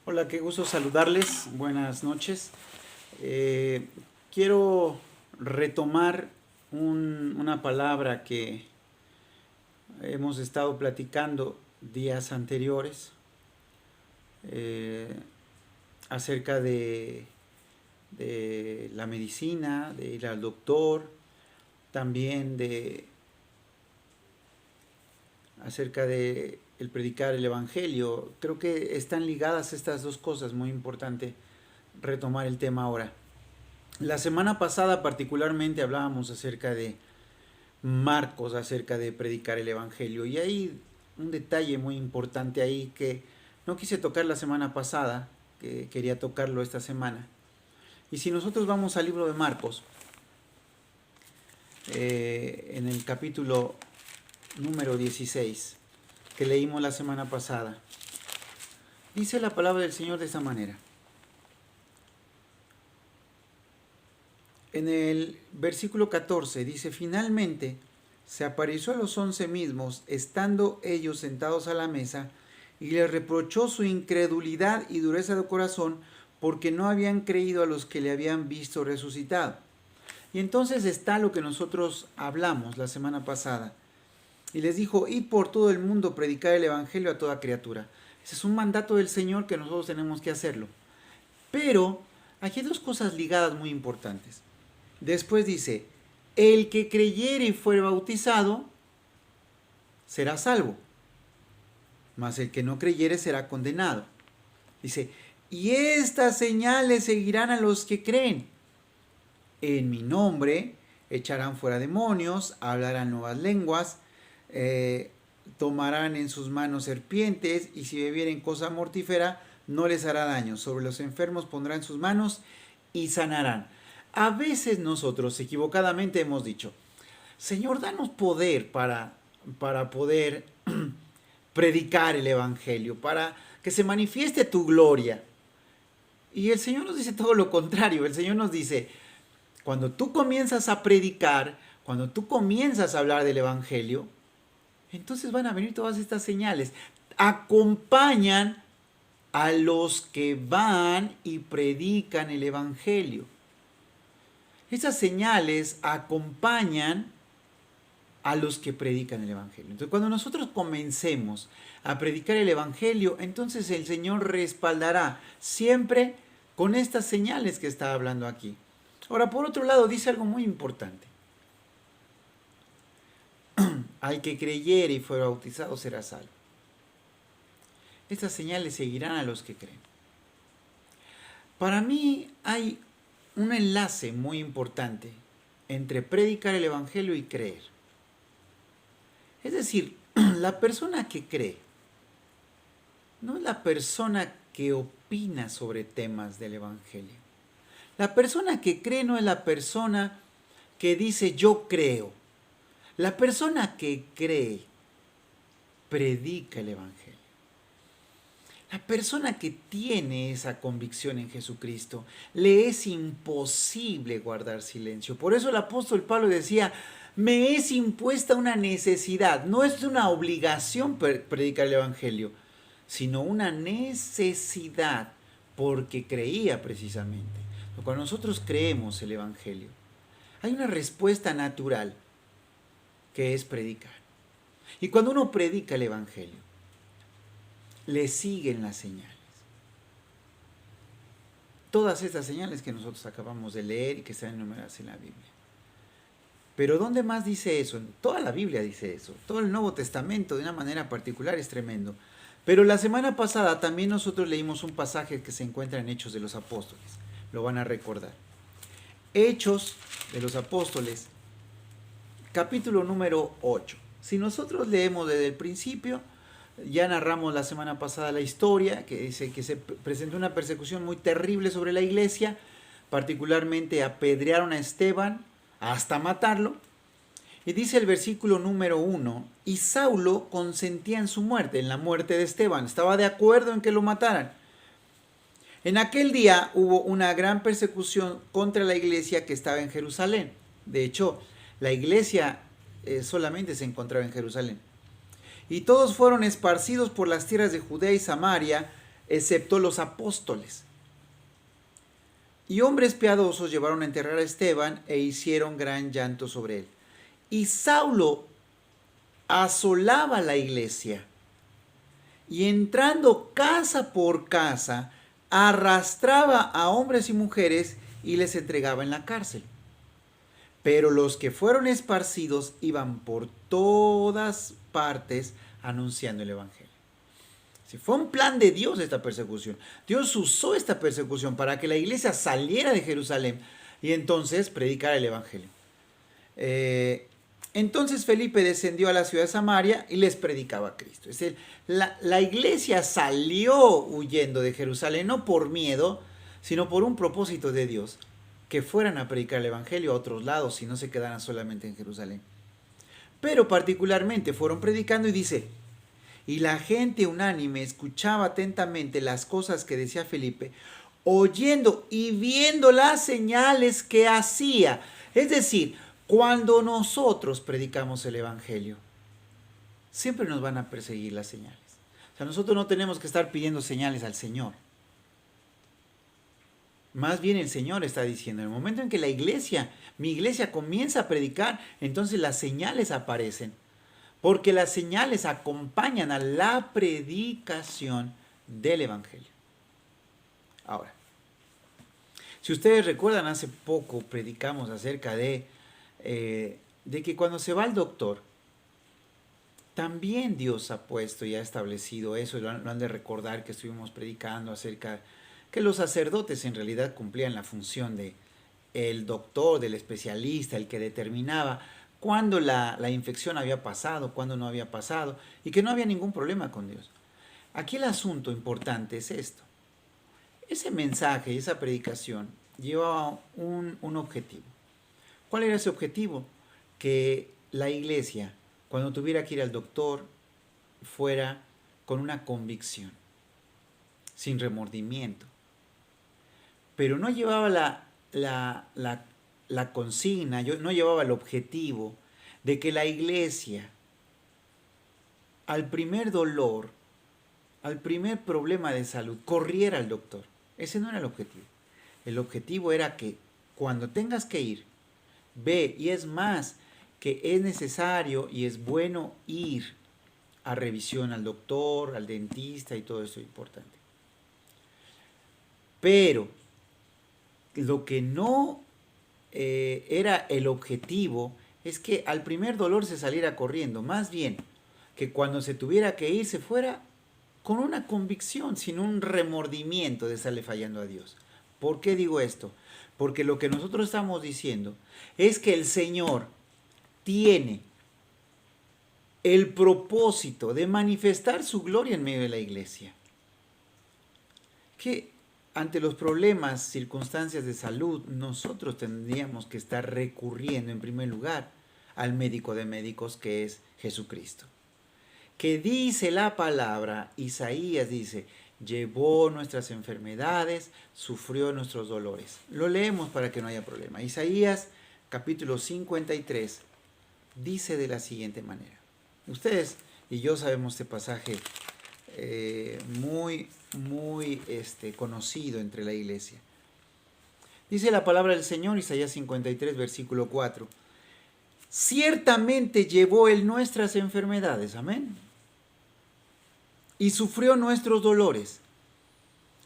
Hola, qué gusto saludarles. Buenas noches. Quiero retomar una palabra que hemos estado platicando días anteriores eh, acerca de la medicina, de ir al doctor, también acerca de el predicar el evangelio. Creo que están ligadas estas dos cosas, muy importante retomar el tema ahora. La semana pasada particularmente hablábamos acerca de Marcos, acerca de predicar el evangelio, y hay un detalle muy importante ahí que no quise tocar la semana pasada, que quería tocarlo esta semana. Y si nosotros vamos al libro de Marcos, en el capítulo número 16, que leímos la semana pasada, dice la palabra del Señor de esta manera. En el versículo 14 dice: finalmente se apareció a los 11 mismos, estando ellos sentados a la mesa, y les reprochó su incredulidad y dureza de corazón, porque no habían creído a los que le habían visto resucitado. Y entonces está lo que nosotros hablamos la semana pasada. Y les dijo: id por todo el mundo, predicar el evangelio a toda criatura. Ese es un mandato del Señor que nosotros tenemos que hacerlo. Pero aquí hay dos cosas ligadas muy importantes. Después dice: el que creyere y fuere bautizado será salvo, mas el que no creyere será condenado. Dice: y estas señales seguirán a los que creen. En mi nombre echarán fuera demonios, hablarán nuevas lenguas, tomarán en sus manos serpientes, y si bebieren cosa mortífera no les hará daño. Sobre los enfermos pondrán sus manos y sanarán. A veces nosotros equivocadamente hemos dicho: Señor, danos poder para poder predicar el evangelio, para que se manifieste tu gloria. Y el Señor nos dice todo lo contrario. El Señor nos dice: cuando tú comienzas a predicar, cuando tú comienzas a hablar del evangelio, entonces van a venir todas estas señales. Acompañan a los que van y predican el evangelio. Esas señales acompañan a los que predican el evangelio. Entonces, cuando nosotros comencemos a predicar el evangelio, entonces el Señor respaldará siempre con estas señales que está hablando aquí. Ahora, por otro lado, dice algo muy importante. Al que creyere y fuera bautizado será salvo. Estas señales seguirán a los que creen. Para mí hay un enlace muy importante entre predicar el evangelio y creer. Es decir, la persona que cree no es la persona que opina sobre temas del evangelio. La persona que cree no es la persona que dice yo creo. La persona que cree predica el evangelio. La persona que tiene esa convicción en Jesucristo, le es imposible guardar silencio. Por eso el apóstol Pablo decía: me es impuesta una necesidad. No es una obligación predicar el evangelio, sino una necesidad, porque creía precisamente. Cuando nosotros creemos el evangelio, hay una respuesta natural, que es predicar. Y cuando uno predica el evangelio, le siguen las señales. Todas estas señales que nosotros acabamos de leer y que están enumeradas en la Biblia. Pero ¿dónde más dice eso? Toda la Biblia dice eso. Todo el Nuevo Testamento de una manera particular es tremendo. Pero la semana pasada también nosotros leímos un pasaje que se encuentra en Hechos de los Apóstoles. Lo van a recordar. Hechos de los Apóstoles, capítulo número 8. Si nosotros leemos desde el principio, ya narramos la semana pasada la historia, que dice que se presentó una persecución muy terrible sobre la iglesia, particularmente apedrearon a Esteban hasta matarlo. Y dice el versículo número 1, y Saulo consentía en su muerte, en la muerte de Esteban, estaba de acuerdo en que lo mataran. En aquel día hubo una gran persecución contra la iglesia que estaba en Jerusalén. De hecho, la iglesia solamente se encontraba en Jerusalén. Y todos fueron esparcidos por las tierras de Judea y Samaria, excepto los apóstoles. Y hombres piadosos llevaron a enterrar a Esteban e hicieron gran llanto sobre él. Y Saulo asolaba la iglesia y entrando casa por casa, arrastraba a hombres y mujeres y les entregaba en la cárcel. Pero los que fueron esparcidos iban por todas partes anunciando el evangelio. Si fue un plan de Dios esta persecución. Dios usó esta persecución para que la iglesia saliera de Jerusalén y entonces predicara el evangelio. Entonces Felipe descendió a la ciudad de Samaria y les predicaba a Cristo. Es decir, la iglesia salió huyendo de Jerusalén no por miedo, sino por un propósito de Dios, que fueran a predicar el evangelio a otros lados y no se quedaran solamente en Jerusalén. Pero particularmente fueron predicando y dice, y la gente unánime escuchaba atentamente las cosas que decía Felipe, oyendo y viendo las señales que hacía. Es decir, cuando nosotros predicamos el evangelio, siempre nos van a perseguir las señales. O sea, nosotros no tenemos que estar pidiendo señales al Señor. Más bien el Señor está diciendo, en el momento en que mi iglesia comienza a predicar, entonces las señales aparecen. Porque las señales acompañan a la predicación del evangelio. Ahora, si ustedes recuerdan, hace poco predicamos acerca de que cuando se va al doctor, también Dios ha puesto y ha establecido eso, lo han de recordar que estuvimos predicando acerca que los sacerdotes en realidad cumplían la función de el doctor, del especialista, el que determinaba cuándo la infección había pasado, cuándo no había pasado, y que no había ningún problema con Dios. Aquí el asunto importante es esto. Ese mensaje, esa predicación, llevaba un objetivo. ¿Cuál era ese objetivo? Que la iglesia, cuando tuviera que ir al doctor, fuera con una convicción, sin remordimiento. Pero no llevaba la consigna, no llevaba el objetivo de que la iglesia, al primer dolor, al primer problema de salud, corriera al doctor. Ese no era el objetivo. El objetivo era que cuando tengas que ir, ve, y es más, que es necesario y es bueno ir a revisión al doctor, al dentista y todo eso es importante. Pero lo que no era el objetivo es que al primer dolor se saliera corriendo, más bien que cuando se tuviera que ir se fuera con una convicción, sin un remordimiento de estarle fallando a Dios. ¿Por qué digo esto? Porque lo que nosotros estamos diciendo es que el Señor tiene el propósito de manifestar su gloria en medio de la iglesia. Que ante los problemas, circunstancias de salud, nosotros tendríamos que estar recurriendo en primer lugar al médico de médicos, que es Jesucristo. Que dice la palabra, Isaías dice, llevó nuestras enfermedades, sufrió nuestros dolores. Lo leemos para que no haya problema. Isaías capítulo 53 dice de la siguiente manera. Ustedes y yo sabemos este pasaje muy conocido entre la iglesia. Dice la palabra del Señor, Isaías 53, versículo 4. Ciertamente llevó Él nuestras enfermedades, amén, y sufrió nuestros dolores.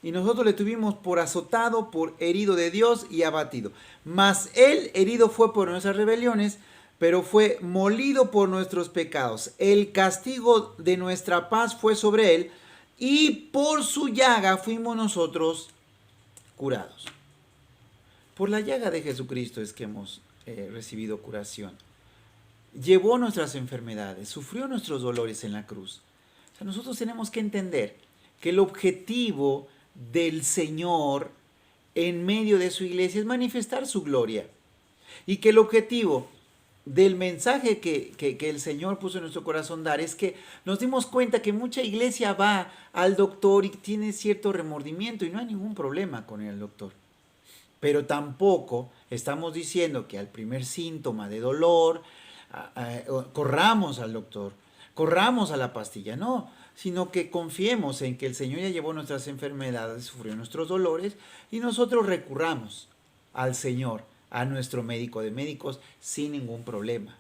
Y nosotros le tuvimos por azotado, por herido de Dios y abatido. Mas Él herido fue por nuestras rebeliones, pero fue molido por nuestros pecados. El castigo de nuestra paz fue sobre Él, y por su llaga fuimos nosotros curados. Por la llaga de Jesucristo es que hemos recibido curación. Llevó nuestras enfermedades, sufrió nuestros dolores en la cruz. O sea, nosotros tenemos que entender que el objetivo del Señor en medio de su iglesia es manifestar su gloria. Y que el objetivo del mensaje que el Señor puso en nuestro corazón dar es que nos dimos cuenta que mucha iglesia va al doctor y tiene cierto remordimiento y no hay ningún problema con el doctor. Pero tampoco estamos diciendo que al primer síntoma de dolor corramos al doctor, corramos a la pastilla. No, sino que confiemos en que el Señor ya llevó nuestras enfermedades, sufrió nuestros dolores, y nosotros recurramos al Señor, a nuestro médico de médicos, sin ningún problema.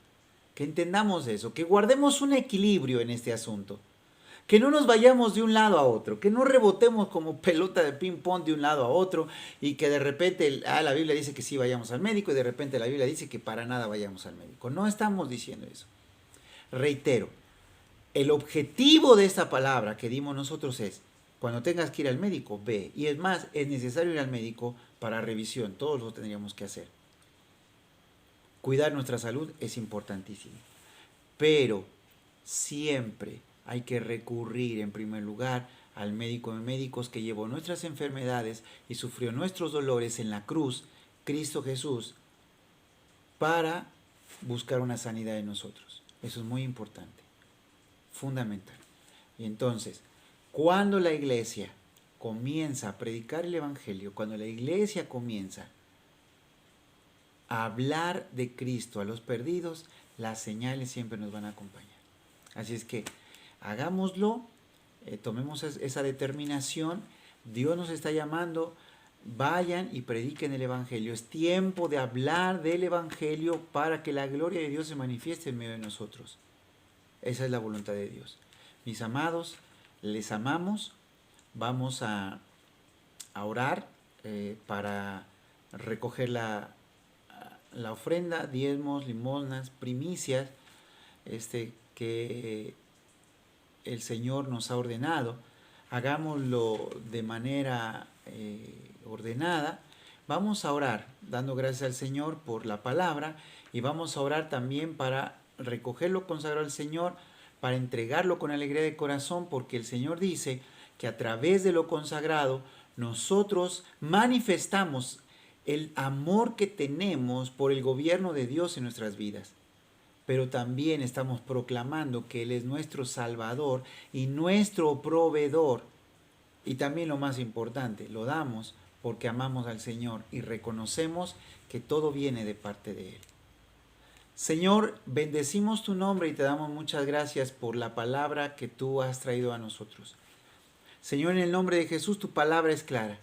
Que entendamos eso, que guardemos un equilibrio en este asunto. Que no nos vayamos de un lado a otro, que no rebotemos como pelota de ping-pong de un lado a otro y que de repente la Biblia dice que sí vayamos al médico y de repente la Biblia dice que para nada vayamos al médico. No estamos diciendo eso. Reitero, el objetivo de esta palabra que dimos nosotros es, cuando tengas que ir al médico, ve. Y es más, es necesario ir al médico para revisión, todos lo tendríamos que hacer. Cuidar nuestra salud es importantísimo, pero siempre hay que recurrir en primer lugar al médico de médicos que llevó nuestras enfermedades y sufrió nuestros dolores en la cruz, Cristo Jesús, para buscar una sanidad en nosotros. Eso es muy importante, fundamental. Y entonces, cuando la iglesia comienza a predicar el Evangelio, cuando la iglesia comienza a hablar de Cristo a los perdidos, las señales siempre nos van a acompañar. Así es que hagámoslo, tomemos esa determinación. Dios nos está llamando, vayan y prediquen el Evangelio. Es tiempo de hablar del Evangelio para que la gloria de Dios se manifieste en medio de nosotros. Esa es la voluntad de Dios. Mis amados, les amamos. Vamos a orar para recoger la ofrenda, diezmos, limosnas, primicias, que el Señor nos ha ordenado. Hagámoslo de manera ordenada. Vamos a orar dando gracias al Señor por la palabra y vamos a orar también para recogerlo consagrado al Señor, para entregarlo con alegría de corazón, porque el Señor dice que a través de lo consagrado nosotros manifestamos el amor que tenemos por el gobierno de Dios en nuestras vidas. Pero también estamos proclamando que Él es nuestro Salvador y nuestro proveedor. Y también lo más importante, lo damos porque amamos al Señor y reconocemos que todo viene de parte de Él. Señor, bendecimos tu nombre y te damos muchas gracias por la palabra que tú has traído a nosotros. Señor, en el nombre de Jesús, tu palabra es clara.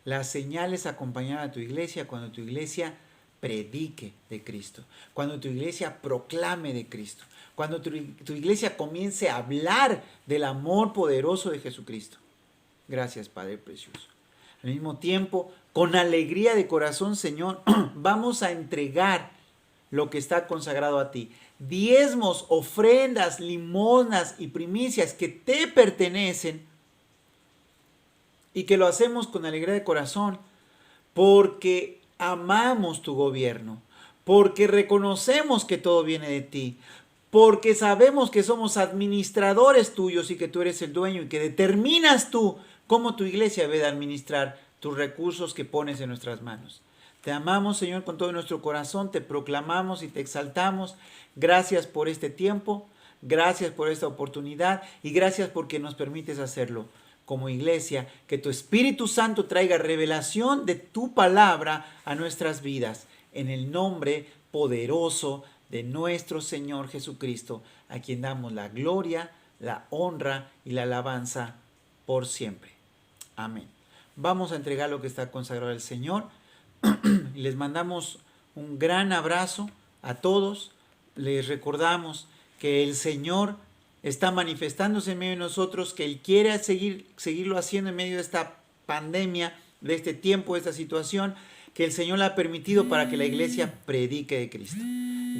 Las señales acompañarán a tu iglesia cuando tu iglesia predique de Cristo, cuando tu iglesia proclame de Cristo, cuando tu iglesia comience a hablar del amor poderoso de Jesucristo. Gracias, Padre precioso. Al mismo tiempo, con alegría de corazón, Señor, vamos a entregar lo que está consagrado a ti. Diezmos, ofrendas, limosnas y primicias que te pertenecen y que lo hacemos con alegría de corazón porque amamos tu gobierno, porque reconocemos que todo viene de ti, porque sabemos que somos administradores tuyos y que tú eres el dueño y que determinas tú cómo tu iglesia debe de administrar tus recursos que pones en nuestras manos. Te amamos, Señor, con todo nuestro corazón, te proclamamos y te exaltamos. Gracias por este tiempo, gracias por esta oportunidad y gracias porque nos permites hacerlo como iglesia. Que tu Espíritu Santo traiga revelación de tu palabra a nuestras vidas. En el nombre poderoso de nuestro Señor Jesucristo, a quien damos la gloria, la honra y la alabanza por siempre. Amén. Vamos a entregar lo que está consagrado al Señor. Y les mandamos un gran abrazo a todos. Les recordamos que el Señor está manifestándose en medio de nosotros, que Él quiere seguirlo haciendo en medio de esta pandemia, de este tiempo, de esta situación, que el Señor la ha permitido para que la iglesia predique de Cristo.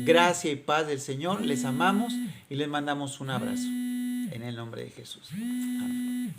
Gracia y paz del Señor. Les amamos y les mandamos un abrazo. En el nombre de Jesús. Amén.